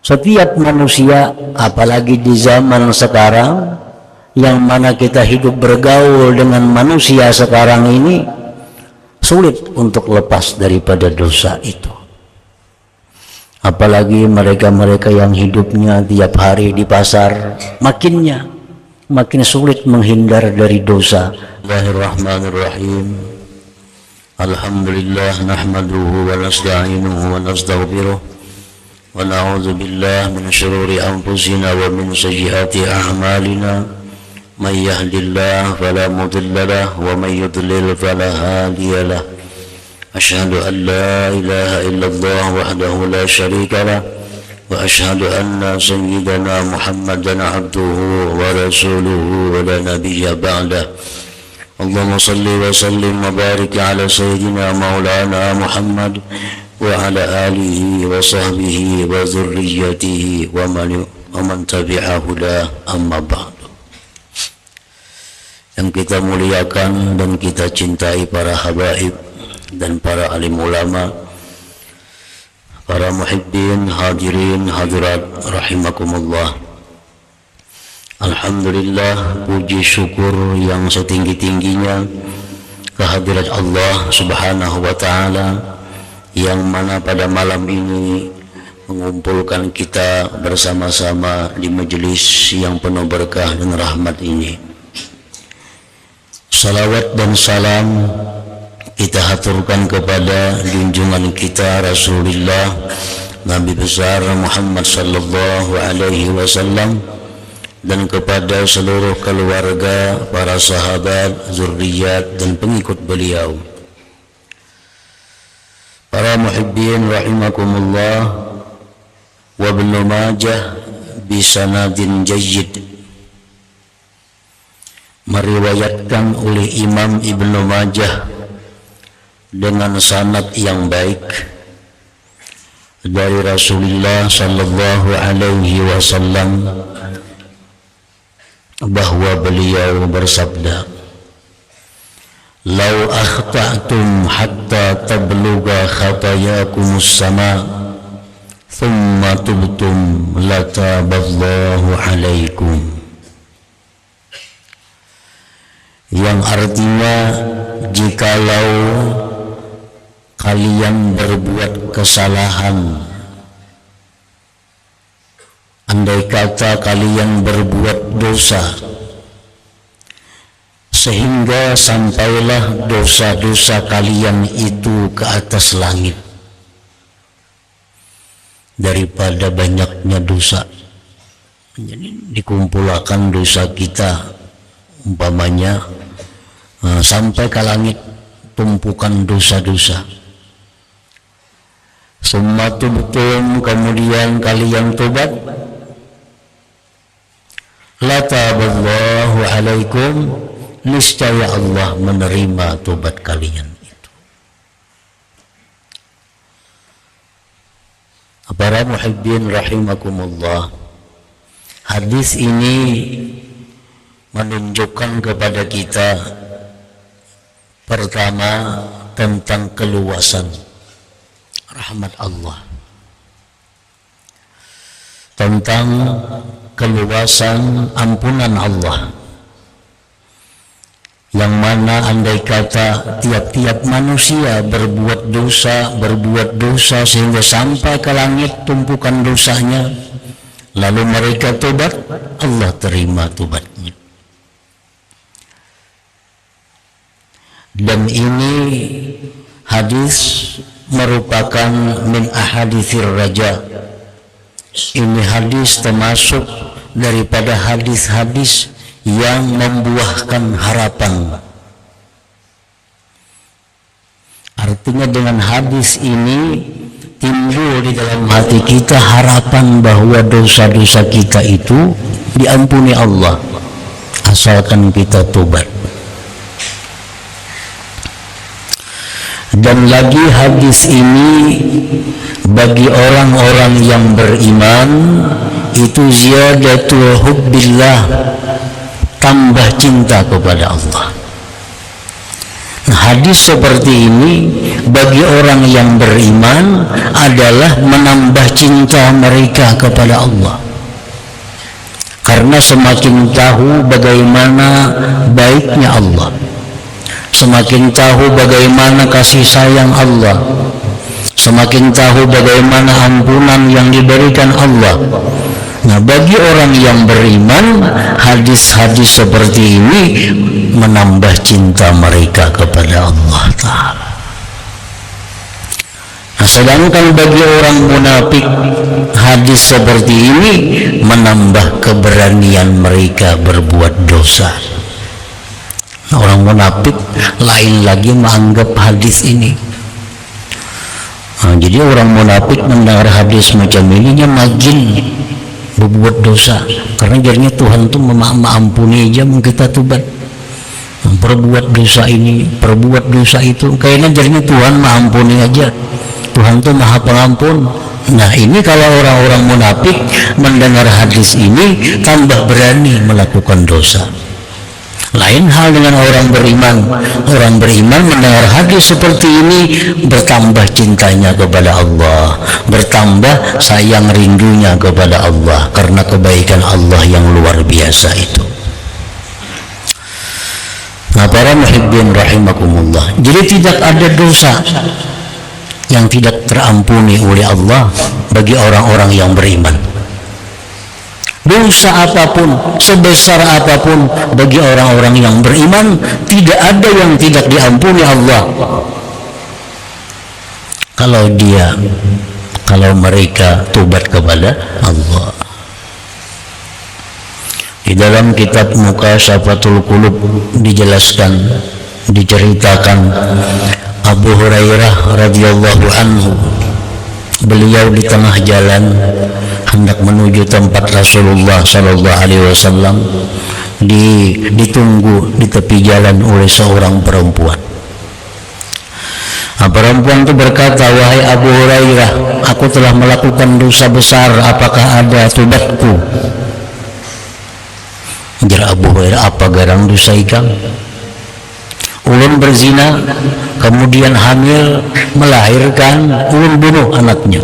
Setiap manusia, apalagi di zaman sekarang, yang mana kita hidup bergaul dengan manusia sekarang ini, sulit untuk lepas daripada dosa itu. Apalagi mereka-mereka yang hidupnya tiap hari di pasar, makin sulit menghindar dari dosa. Bismillahirrahmanirrahim. Alhamdulillah nahmaduhu wa nasta'inuhu wa nastaghfiruh wa na'udzu billahi min syururi anfusina wa min sayyiati a'malina. May yahdihillahu fala mudilla lahu wa may yudlil fala hadiya lahu. Asyhadu an la ilaha illallah wahdahu la syarika lah wa asyhadu anna sayyidana Muhammadan abduhu wa rasuluhu wa la nabiyya ba'dah. Allahumma salli wa sallim wa barik ala sayyidina maulana Muhammad wa ala alihi wa sahbihi wa dzurriyyatihi wa man tabi'ahu la amma ba'du. Yang kita muliakan dan kita cintai para habaib dan para alim ulama, para muhibbin, hadirin, hadirat rahimakumullah. Alhamdulillah, puji syukur yang setinggi-tingginya kehadirat Allah subhanahu wa ta'ala, yang mana pada malam ini mengumpulkan kita bersama-sama di majelis yang penuh berkah dan rahmat ini. Salawat dan salam kita haturkan kepada junjungan kita Rasulullah Nabi besar Muhammad sallallahu alaihi wasallam, dan kepada seluruh keluarga, para sahabat, zurriyat dan pengikut beliau. Para muhibbin rahimakumullah, wa Ibnu Majah bisanadin jayyid, meriwayatkan oleh Imam Ibnu Majah dengan sanad yang baik dari Rasulullah sallallahu alaihi wasallam bahwa beliau bersabda, "Lau akhta'tum hatta tablugha khatayakumus sama, thumma tubtum lataballahu alaikum." Yang artinya, jikalau kalian berbuat kesalahan, andai kata kalian berbuat dosa sehingga sampailah dosa-dosa kalian itu ke atas langit, daripada banyaknya dosa, jadi dikumpulkan dosa kita umpamanya sampai ke langit, tumpukan dosa-dosa. Summa tubtum, kemudian kalian tobat, lataballahu alaikum, niscaya Allah menerima tobat kalian itu. Para muhibbin rahimakumullah, hadis ini menunjukkan kepada kita pertama tentang keluasan rahmat Allah, tentang keluasan ampunan Allah, yang mana andai kata tiap-tiap manusia berbuat dosa sehingga sampai ke langit tumpukan dosanya, lalu mereka tobat, Allah terima tobatnya. Dan ini hadis merupakan min ahaditsir raja. Ini hadis termasuk daripada hadis-hadis yang membuahkan harapan. Artinya dengan hadis ini timbul di dalam hati kita harapan bahwa dosa-dosa kita itu diampuni Allah asalkan kita tobat. Dan lagi hadis ini bagi orang-orang yang beriman itu ziyadatul hubbillah, tambah cinta kepada Allah. Hadis seperti ini bagi orang yang beriman adalah menambah cinta mereka kepada Allah. Karena semakin tahu bagaimana baiknya Allah, semakin tahu bagaimana kasih sayang Allah, semakin tahu bagaimana ampunan yang diberikan Allah. Nah, bagi orang yang beriman, hadis-hadis seperti ini menambah cinta mereka kepada Allah Ta'ala. Nah, sedangkan bagi orang munafik, hadis seperti ini menambah keberanian mereka berbuat dosa. Nah, orang munafik lain lagi menganggap hadis ini. Nah, jadi orang munafik mendengar hadis macam ini makin berbuat dosa, karena jadinya Tuhan tuh mengampuni aja kita tobat, perbuat dosa ini, perbuat dosa itu, kayaknya jadinya Tuhan mengampuni aja, Tuhan tuh maha pengampun. Nah, ini kalau orang-orang munafik mendengar hadis ini tambah berani melakukan dosa. Lain hal dengan orang beriman. Orang beriman mendengar hadis seperti ini bertambah cintanya kepada Allah, bertambah sayang rindunya kepada Allah karena kebaikan Allah yang luar biasa itu. Nah, para muhibbin rahimakumullah, jadi tidak ada dosa yang tidak terampuni oleh Allah bagi orang-orang yang beriman. Dosa apapun, sebesar apapun, bagi orang-orang yang beriman tidak ada yang tidak diampuni Allah. Kalau mereka tobat kepada Allah. Di dalam kitab Muqashafatul Qulub dijelaskan, diceritakan Abu Hurairah radhiyallahu anhu, beliau di tengah jalan hendak menuju tempat Rasulullah sallallahu alaihi wasallam, ditunggu di tepi jalan oleh seorang perempuan. Nah, perempuan itu berkata, "Wahai Abu Hurairah, aku telah melakukan dosa besar, apakah ada tobatku?" Jar Abu Hurairah, "Apa garang dosa ikang? Ulun berzina, kemudian hamil, melahirkan, ulun bunuh anaknya.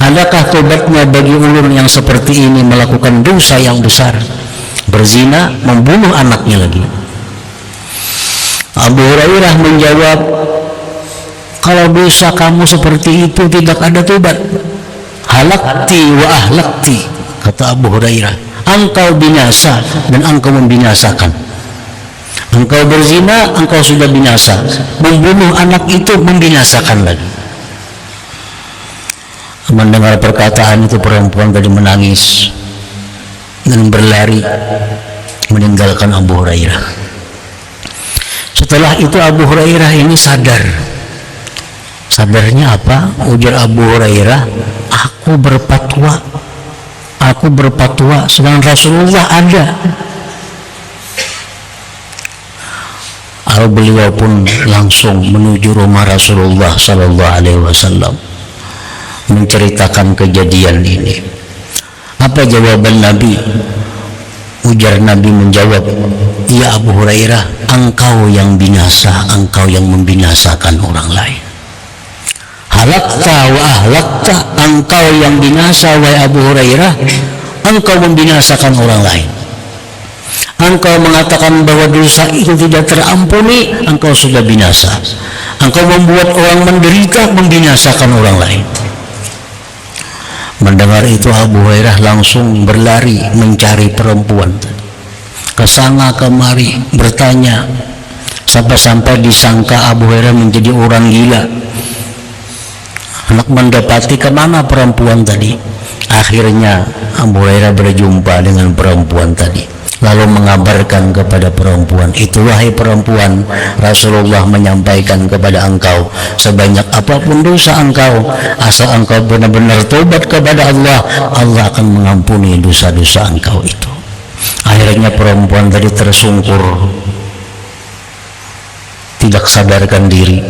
Adakah tobatnya bagi ulun yang seperti ini melakukan dosa yang besar, berzina, membunuh anaknya lagi?" Abu Hurairah menjawab, "Kalau dosa kamu seperti itu tidak ada tobat. Halakti wa ahlakti," kata Abu Hurairah, "engkau binasa dan engkau membinasakan. Engkau berzina, engkau sudah binasa. Membunuh anak itu membinasakan lagi." Mendengar perkataan itu, perempuan tadi menangis dan berlari meninggalkan Abu Hurairah. Setelah itu Abu Hurairah ini sadar. Sadarnya apa? Ujar Abu Hurairah, aku berfatwa sedangkan Rasulullah ada." Beliau pun langsung menuju rumah Rasulullah sallallahu alaihi wasallam menceritakan kejadian ini. Apa jawaban Nabi? Ujar Nabi menjawab, "Ya Abu Hurairah, engkau yang binasa, engkau yang membinasakan orang lain. Halakta wa ahlakta, engkau yang binasa wahai Abu Hurairah, engkau membinasakan orang lain. Engkau mengatakan bahwa dosa itu tidak terampuni, engkau sudah binasa. Engkau membuat orang menderita, membinasakan orang lain." Mendengar itu Abu Hurairah langsung berlari mencari perempuan, kesana kemari bertanya, sampai disangka Abu Hurairah menjadi orang gila. Hendak mendapati kemana perempuan tadi. Akhirnya Abu Hurairah berjumpa dengan perempuan tadi, lalu mengabarkan kepada perempuan itu, "Wahai perempuan, Rasulullah menyampaikan kepada engkau, sebanyak apapun dosa engkau, asal engkau benar-benar tobat kepada Allah, Allah akan mengampuni dosa-dosa engkau itu." Akhirnya perempuan tadi tersungkur, tidak sadarkan diri.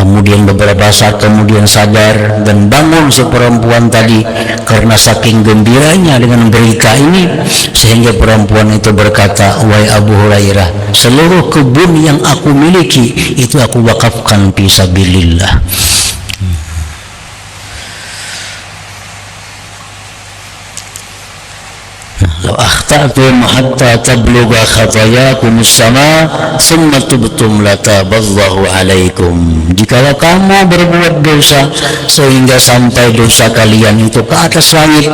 Kemudian beberapa saat kemudian sadar dan bangun si perempuan tadi karena saking gembiranya dengan berita ini, sehingga perempuan itu berkata, "Wahai Abu Hurairah, seluruh kebun yang aku miliki itu aku wakafkan fi sabilillah." "Law akhtatum hatta tablugha khatayakum as-sama thumma tubtum lataballahu alaikum." Jikalau kamu berbuat dosa sehingga sampai dosa kalian itu ke atas langit,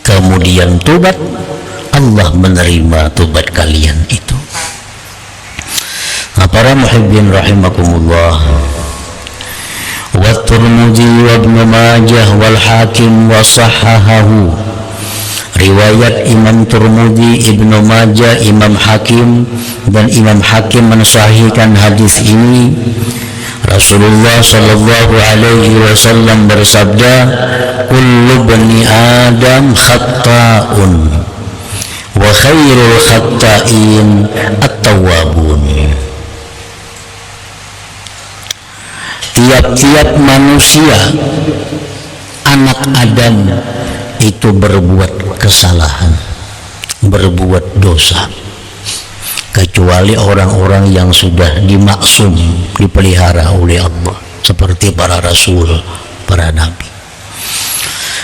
kemudian tobat, Allah menerima tobat kalian itu. Nah, para muhibbin rahimakumullah, wa Tirmidzi wa Ibnu Majah wal Hakim wa sahhahahu. Riwayat Imam Tirmidzi, Ibnu Majah, Imam Hakim, dan Imam Hakim mensahihkan hadis ini. Rasulullah sallallahu alaihi wasallam bersabda, "Kullu bani Adam khata'un wa khairul khata'in at-tawwabun." Tiap-tiap manusia, anak Adam, itu berbuat kesalahan, berbuat dosa, kecuali orang-orang yang sudah dimaksum, dipelihara oleh Allah, seperti para rasul, para nabi.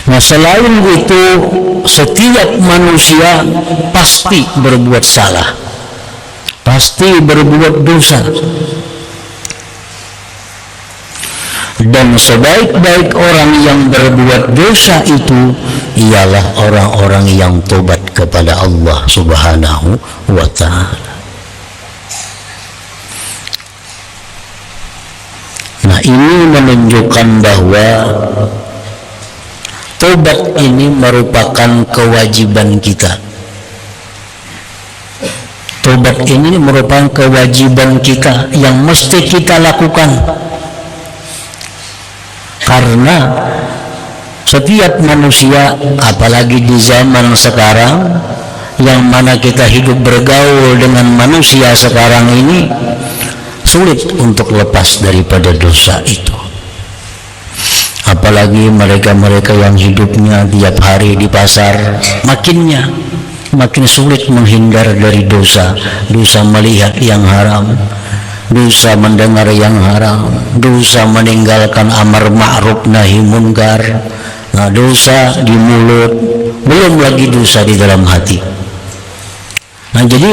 Nah, selain itu, setiap manusia pasti berbuat salah, pasti berbuat dosa. Dan sebaik-baik orang yang berbuat dosa itu ialah orang-orang yang tobat kepada Allah Subhanahu wa ta'ala. Nah, ini menunjukkan bahwa tobat ini merupakan kewajiban kita. Tobat ini merupakan kewajiban kita yang mesti kita lakukan. Karena setiap manusia, apalagi di zaman sekarang yang mana kita hidup bergaul dengan manusia sekarang ini, sulit untuk lepas daripada dosa itu. Apalagi mereka-mereka yang hidupnya tiap hari di pasar, makin sulit menghindar dari dosa. Dosa melihat yang haram, dosa mendengar yang haram, dosa meninggalkan amar ma'ruf nahi munkar, nah, dosa di mulut, belum lagi dosa di dalam hati. Nah, jadi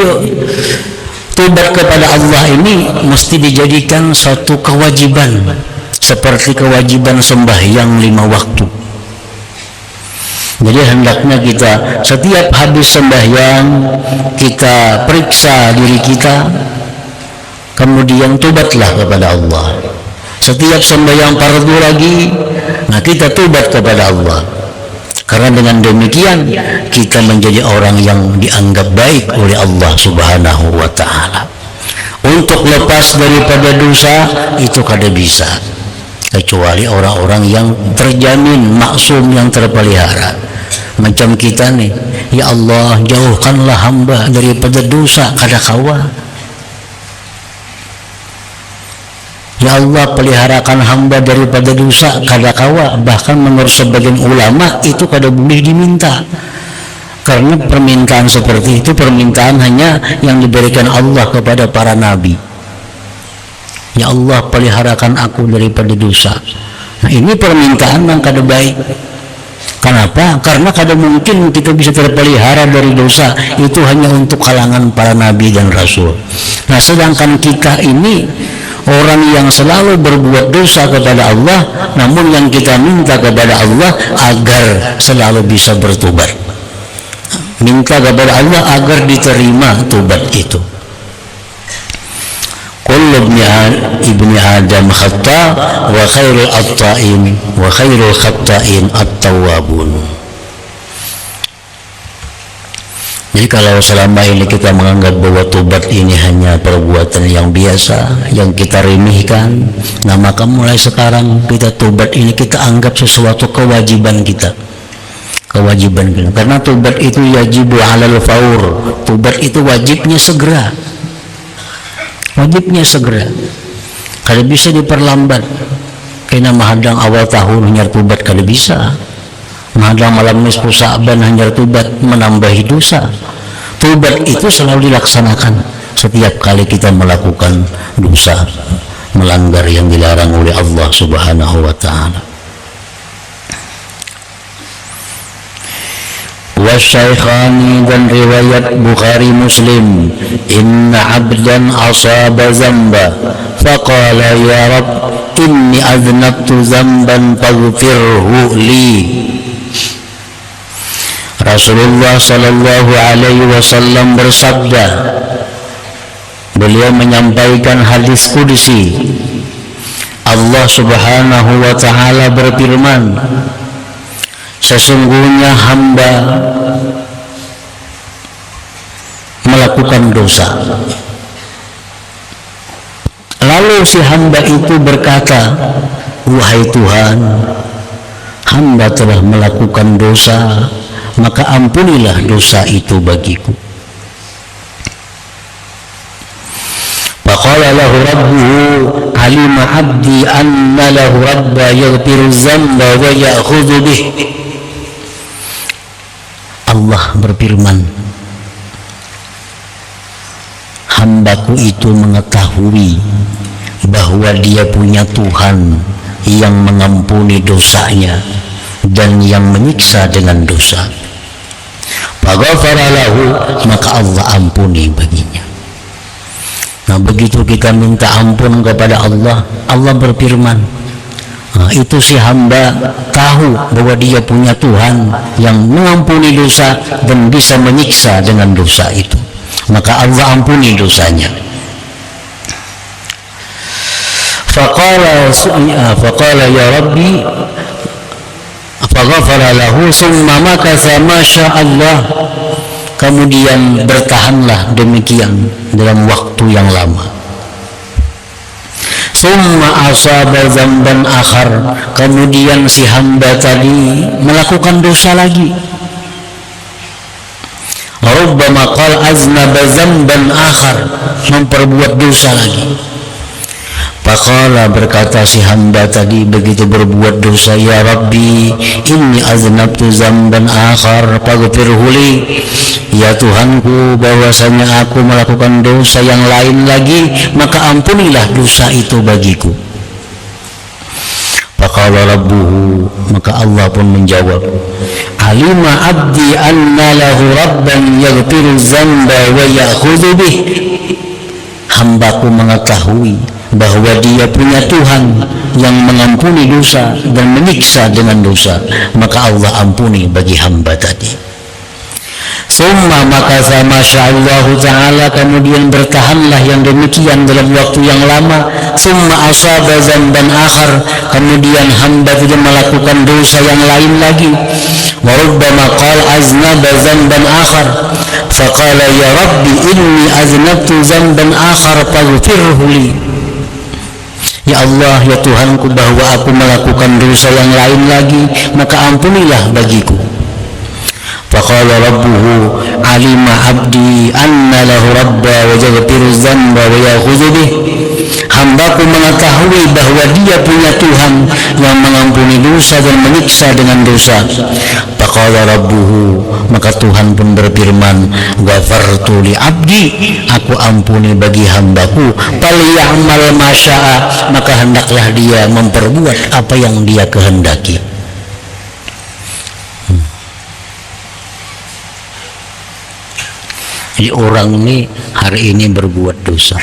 tobat kepada Allah ini mesti dijadikan satu kewajiban, seperti kewajiban sembahyang 5 waktu. Jadi hendaknya kita setiap habis sembahyang, kita periksa diri kita, kemudian tobatlah kepada Allah. Setiap sembahyang fardu lagi, nah, kita tobat kepada Allah. Karena dengan demikian kita menjadi orang yang dianggap baik oleh Allah Subhanahu wa ta'ala. Untuk lepas daripada dosa itu kada bisa, kecuali orang-orang yang terjamin maksum, yang terpelihara. Macam kita nih, ya Allah jauhkanlah hamba daripada dosa, kada kawa. Ya Allah peliharakan hamba daripada dosa, kada kawa. Bahkan menurut sebagian ulama itu kada boleh diminta, karena permintaan seperti itu permintaan hanya yang diberikan Allah kepada para nabi. Ya Allah peliharakan aku daripada dosa. Nah, ini permintaan yang kada baik. Kenapa? Karena kada mungkin kita bisa terpelihara dari dosa, itu hanya untuk kalangan para nabi dan rasul. Nah, sedangkan kita ini orang yang selalu berbuat dosa kepada Allah, namun yang kita minta kepada Allah agar selalu bisa bertobat. Minta kepada Allah agar diterima tobat itu. Kullu ibni Adam khata wa khairul khata'in wa khairul khata'in at-tawwabun. Jadi kalau selama ini kita menganggap bahwa tobat ini hanya perbuatan yang biasa, yang kita remehkan, nah maka mulai sekarang kita tobat ini kita anggap sesuatu kewajiban kita. Kewajiban kita. Karena tobat itu yajibu alal faur. Tobat itu wajibnya segera. Wajibnya segera. Kada bisa diperlambat. Kena mahadang awal tahun hanyar tubat kada bisa. Mahadang malam nisfu Sa'ban hanyar tubat menambahi dosa. Tubat itu selalu dilaksanakan setiap kali kita melakukan dosa, melanggar yang dilarang oleh Allah Subhanahu wa taala. Wasyaikhani dan riwayat Bukhari Muslim, inna abdan asaba zamba faqala ya Rabb inni aznabtu zamban faghfirhu li. Rasulullah sallallahu alaihi wasallam bersabda, beliau menyampaikan hadis qudsi. Allah Subhanahu wa taala berfirman, sesungguhnya hamba melakukan dosa. Lalu si hamba itu berkata, wahai Tuhan, hamba telah melakukan dosa, maka ampunilah dosa itu bagiku. Faqala lahu rabbuhu alima abdi anna lahu rabba yaghfiru dzamba wa ya'khudhu bih. Allah berfirman, hambaku itu mengetahui bahwa dia punya Tuhan yang mengampuni dosanya dan yang menyiksa dengan dosa. Faghafara lahu, maka Allah ampuni baginya. Nah, begitu kita minta ampun kepada Allah, Allah berfirman, nah, itu si hamba tahu bahwa dia punya Tuhan yang mengampuni dosa dan bisa menyiksa dengan dosa itu, maka Allah ampuni dosanya. Faqala ya Rabbi faghafara lahu summa makatha ma sya'allah, kemudian bertahanlah demikian dalam waktu yang lama. Summa asaba dzamban akhar, kemudian si hamba tadi melakukan dosa lagi. Rubbama qala aznaba dzamban akhar, memperbuat dosa lagi. Faqala, berkata si hamba tadi begitu berbuat dosa, ya Rabbi inni aznabtu dzamban akhar faghfirhu li. Ya Tuhanku, bahwasanya aku melakukan dosa yang lain lagi, maka ampunilah dosa itu bagiku. Faqala rabbuhu, maka Allah pun menjawab, alima abdi anna lahu rabban yaghfiru dzamba wa ya'khudhu bih. Hambaku mengetahui bahwa dia punya Tuhan yang mengampuni dosa dan menyiksa dengan dosa, maka Allah ampuni bagi hamba tadi. Summa makatha masyaallahu ta'ala, kemudian bertahanlah yang demikian dalam waktu yang lama. Summa asaba dzamban akhar, kemudian hamba tidak melakukan dosa yang lain lagi. Wa rubbama qala aznaba dzamban akhar faqala ya Rabbi inni aznabtu dzamban akhar faghfirhu li. Ya Allah, ya Tuhanku, bahwa aku melakukan dosa yang lain lagi, maka ampunilah bagiku. Faqala rabbuhu alima abdi anna lahu rabba wa yaghfiru dzamba wa ya'khudhu bih. Hambaku mengetahui bahwa dia punya Tuhan yang mengampuni dosa dan menyiksa dengan dosa. Faqala rabbuhu, maka Tuhan pun berfirman, ghafartu li abdi, aku ampuni bagi hambaku, falyamal ma syaa, maka hendaklah dia memperbuat apa yang dia kehendaki. Jadi orang ini hari ini berbuat dosa,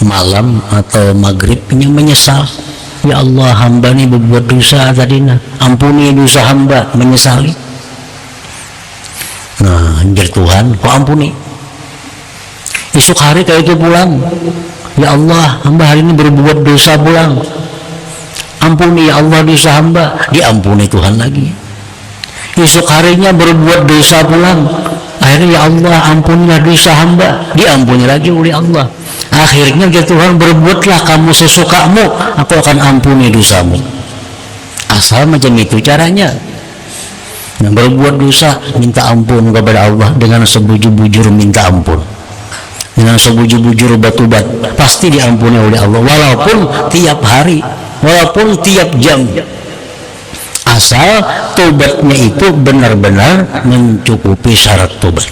malam atau maghribnya menyesal, ya Allah, hamba ini berbuat dosa tadi, ampuni dosa hamba, menyesali. Nah, anjir Tuhan, kok ampuni. Esok hari kayak itu pulang, ya Allah, hamba hari ini berbuat dosa pulang, ampuni ya Allah dosa hamba, diampuni Tuhan lagi. Esok harinya berbuat dosa pulang, akhirnya ya Allah ampunilah dosa hamba, diampuni lagi oleh Allah. Akhirnya ya Tuhan, berbuatlah kamu sesukamu, aku akan ampuni dosamu. Asal macam itu caranya. Nah, berbuat dosa minta ampun kepada Allah dengan sebujur-bujur minta ampun. dengan sebujur-bujur batubat, pasti diampuni oleh Allah, walaupun tiap hari, walaupun tiap jam, asal tobatnya itu benar-benar mencukupi syarat tobat.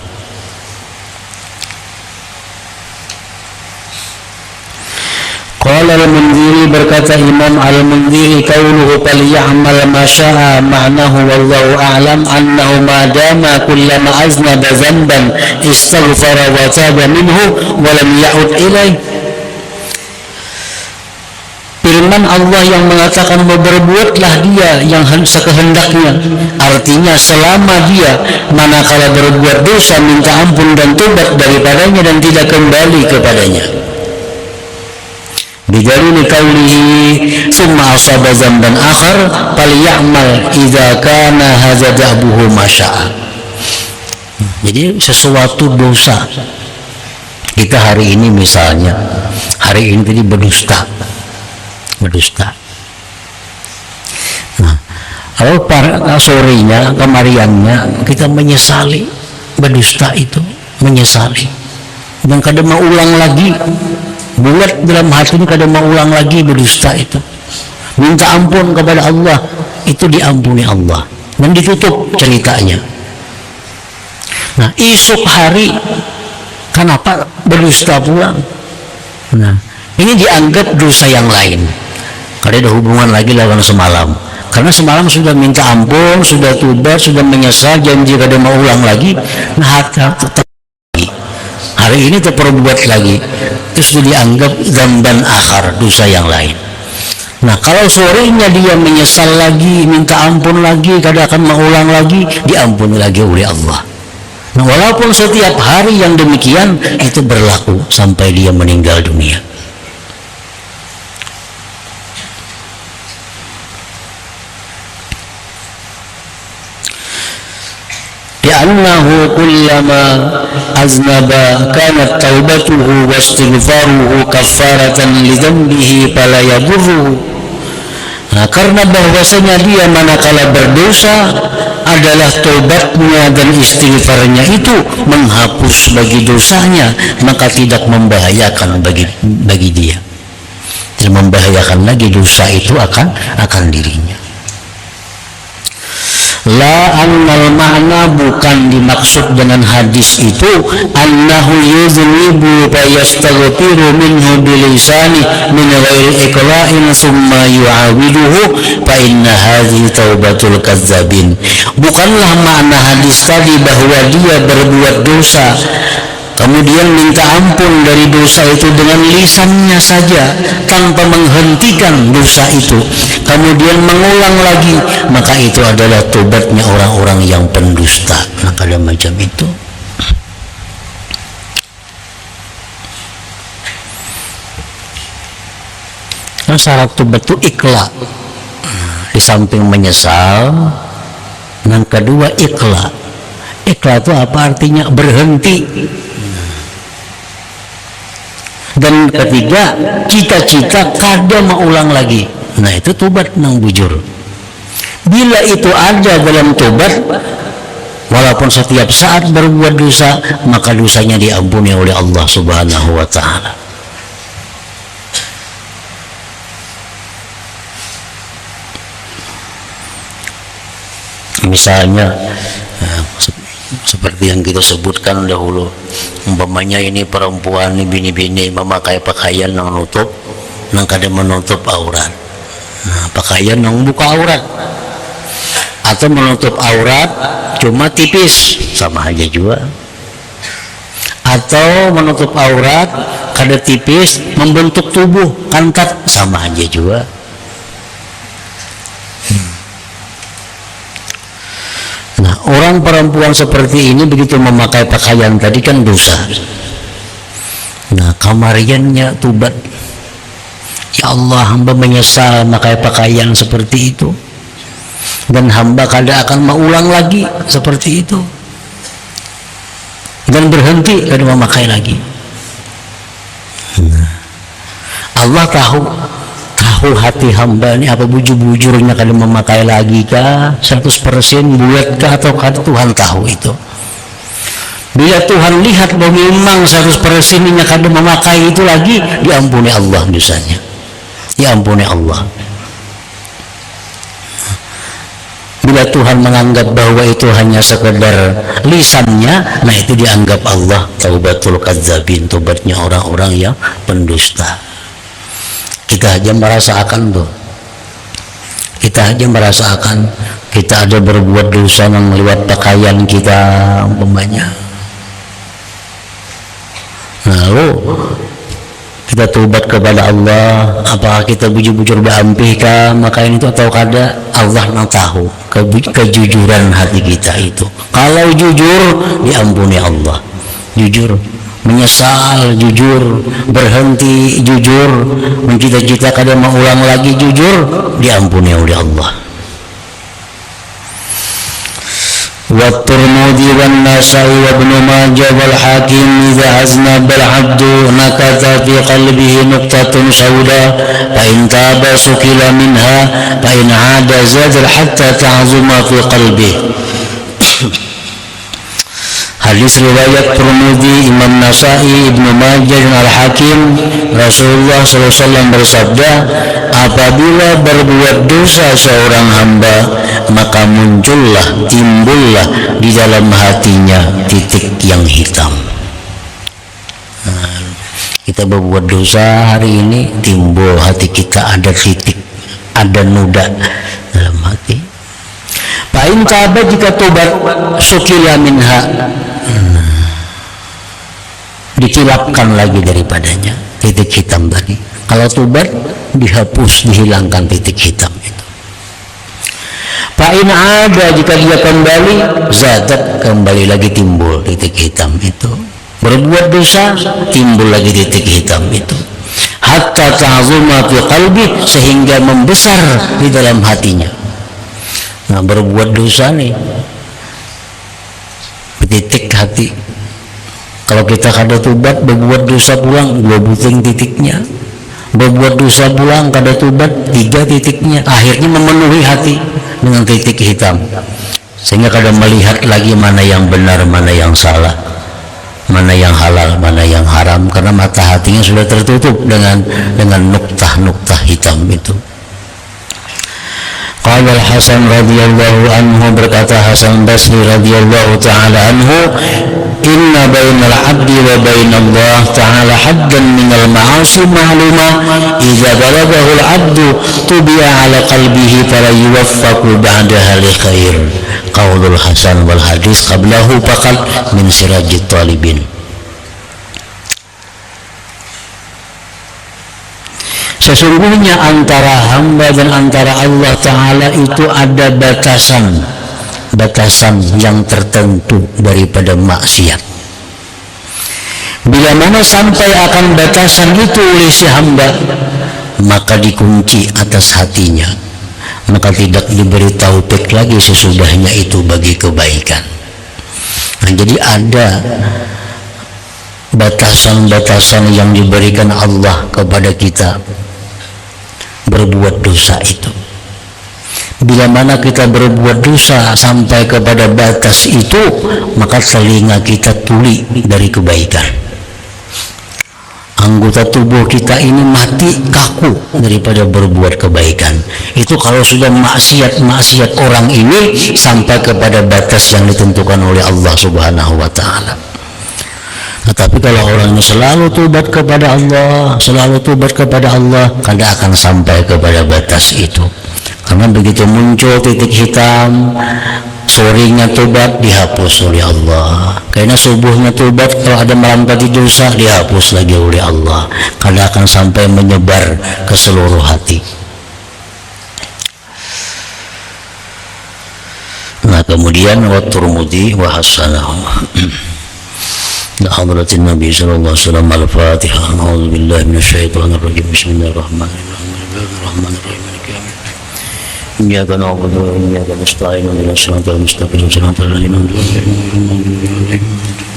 Qala al-Mundhiri, berkata Imam al-Mundhiri, qauluhu falyamal ma syaa ma'nahu wallahu a'lam annahu ma dama kullama aznaba dhanban istaghfara wa taba minhu wa lam ya'ud ilaih. Firman Allah yang mengatakan berbuatlah dia yang sekehendaknya, artinya selama dia manakala berbuat dosa minta ampun dan tobat daripadanya dan tidak kembali kepadanya. Bidalil qawlihi summa asaba dzamban akhar falyamal idza kana hadza da'buhu masya'a. Jadi sesuatu dosa kita hari ini, misalnya hari ini tadi berdusta. Nah, kalau sorenya, kemariannya kita menyesali berdusta itu, menyesali dan kadang mau ulang lagi. Bulat dalam hati ini kadang mau ulang lagi berdusta itu, minta ampun kepada Allah, itu diampuni Allah dan ditutup ceritanya. Nah, esok hari kenapa berdusta pulang? Nah, ini dianggap dosa yang lain, karena ada hubungan lagi lawan semalam, karena semalam sudah minta ampun, sudah tobat, sudah menyesal, janji kadang mau ulang lagi. Nah, hari ini terperbuat lagi, terus dianggap dzamban akhar, dosa yang lain. Nah, kalau sorenya dia menyesal lagi, minta ampun lagi, kadang akan mengulang lagi, diampuni lagi oleh Allah. Nah, walaupun setiap hari yang demikian itu berlaku sampai dia meninggal dunia. Li'annahu kullama aznaba kanat taubatuhu wa istighfaruhu kaffaratan li dhanbihi fala yadurruhu. Nah, karena bahwasanya dia manakala berdosa adalah tobatnya dan istighfarnya itu menghapus bagi dosanya, maka tidak membahayakan bagi dia. Tidak membahayakan lagi dosa itu akan dirinya. La annal ma'na, bukan dimaksud dengan hadis itu annahu yuznibu fa yastaghfiru minhu bilisani min ghairi iqla'in summa yu'awiduhu fa inna hadhihi taubatul kadzabin. Bukanlah makna hadis tadi bahwa dia berbuat dosa kemudian minta ampun dari dosa itu dengan lisannya saja tanpa menghentikan dosa itu, kemudian mengulang lagi, maka itu adalah tobatnya orang-orang yang pendusta. Nah, kalau macam itu nah, syarat tobat itu ikhla, di samping menyesal, yang kedua ikhla. Ikhla itu apa artinya? Berhenti. Dan ketiga, cita-cita kada mau ulang lagi. Nah, itu tobat nang bujur. Bila itu ada dalam tobat, walaupun setiap saat berbuat dosa, maka dosanya diampuni oleh Allah Subhanahu wa ta'ala. Misalnya seperti yang kita sebutkan dahulu, umpamanya ini perempuan, ini bini-bini memakai pakaian yang menutup, yang kadang menutup aurat. Nah, pakaian yang buka aurat atau menutup aurat cuma tipis, sama aja juga. Atau menutup aurat kada tipis membentuk tubuh kantat, sama aja juga. Nah, orang perempuan seperti ini begitu memakai pakaian tadi kan dosa. Nah, kamariannya tobat. Ya Allah, hamba menyesal memakai pakaian seperti itu, dan hamba kada akan mengulang lagi seperti itu, dan berhenti kada memakai lagi. Nah, Allah tahu hati hamba ini apa bujur-bujurnya kada memakai lagi kah, 100% bulat kah atau kada, Tuhan tahu itu. Bila Tuhan lihat bahwa memang 100% nya kada memakai itu lagi, diampuni Allah dosanya, diampuni Allah. Bila Tuhan menganggap bahwa itu hanya sekedar lisannya, nah itu dianggap Allah taubatul kadzabin, tobatnya orang-orang yang pendusta. Kita aja merasakan tuh, kita aja merasakan kita ada berbuat dosa yang lewat pakaian kita umpamanya. Lalu kita tobat kepada Allah, apakah kita bujur-bujur diampih kah makain itu atau kada, Allah yang tahu kejujuran hati kita itu. Kalau jujur, diampuni Allah. Jujur, menyesal, jujur, berhenti, jujur, mencita-cita kada mau ulang lagi, jujur, diampuni oleh Allah. والترمذي والنسائي وابن ماجه والحاكم إذا أذنب العبد نكث في قلبه نقطة سوداء فإن تاب سكل منها فإن عاد زاد حتى تعظم في قلبه. Hadis riwayat Tirmidzi, Imam Nasai, Ibnu Majah dan Al-Hakim. Rasulullah SAW bersabda, apabila berbuat dosa seorang hamba, maka muncullah, timbullah di dalam hatinya titik yang hitam. Nah, kita berbuat dosa hari ini, timbul hati kita ada titik, ada noda dalam hati. Fa'in taba, jika tobat, sukila minha, dikilapkan lagi daripadanya titik hitam tadi. Kalau tobat, dihapus, dihilangkan titik hitam itu. Fa'in ada, jika dia kembali, zadat, kembali lagi timbul titik hitam itu. Berbuat dosa, timbul lagi titik hitam itu. Hatta ta'zuma fi qalbi, sehingga membesar di dalam hatinya. Nah, berbuat dosa nih, titik hati. Kalau kita kada tobat, berbuat dosa pulang, 2 buting titiknya. Berbuat dosa pulang, kada tobat, 3 titiknya. Akhirnya memenuhi hati dengan titik hitam, sehingga kada melihat lagi mana yang benar, mana yang salah, mana yang halal, mana yang haram, karena mata hatinya sudah tertutup dengan nuktah-nuktah hitam itu. Qala Al-Hasan radhiyallahu anhu, berkata Hasan Basri radhiyallahu ta'ala anhu, inna bainal abdi wa bainallah ta'ala haddan minal ma'asi ma'lumah idza balaghahu al-'abdu tubi'a 'ala qalbihi fala yuwaffaqu ba'daha li khair. Qaulul Hasan wal hadis qablahu faqat min sirajit talibin. Sesungguhnya antara hamba dan antara Allah Ta'ala itu ada batasan yang tertentu daripada maksiat. Bila mana sampai akan batasan itu oleh si hamba, maka dikunci atas hatinya, maka tidak diberi taufik lagi sesudahnya itu bagi kebaikan. Nah, jadi ada batasan-batasan yang diberikan Allah kepada kita berbuat dosa itu. Bila mana kita berbuat dosa sampai kepada batas itu, maka telinga kita tuli dari kebaikan. Anggota tubuh kita ini mati, kaku daripada berbuat kebaikan. Itu kalau sudah maksiat orang ini sampai kepada batas yang ditentukan oleh Allah Subhanahu wa Ta'ala. Tetapi kalau orang ini selalu tobat kepada Allah, kada akan sampai kepada batas itu. Karena begitu muncul titik hitam, sorenya tobat dihapus oleh Allah. Karena subuhnya tobat, kalau ada melampaui dosa dihapus lagi oleh Allah. Kada akan sampai menyebar ke seluruh hati. Nah, kemudian wa Tirmidzi wa hasanahu. حضرة النبي صلى الله عليه وسلم. الفاتحة. أعوذ بالله من الشيطان الرجيم. بسم الله الرحمن الرحيم. إياك نعبد وإياك نستعين. اهدنا الصراط المستقيم صراط الذين أنعمت عليهم غير المغضوب عليهم ولا الضالين.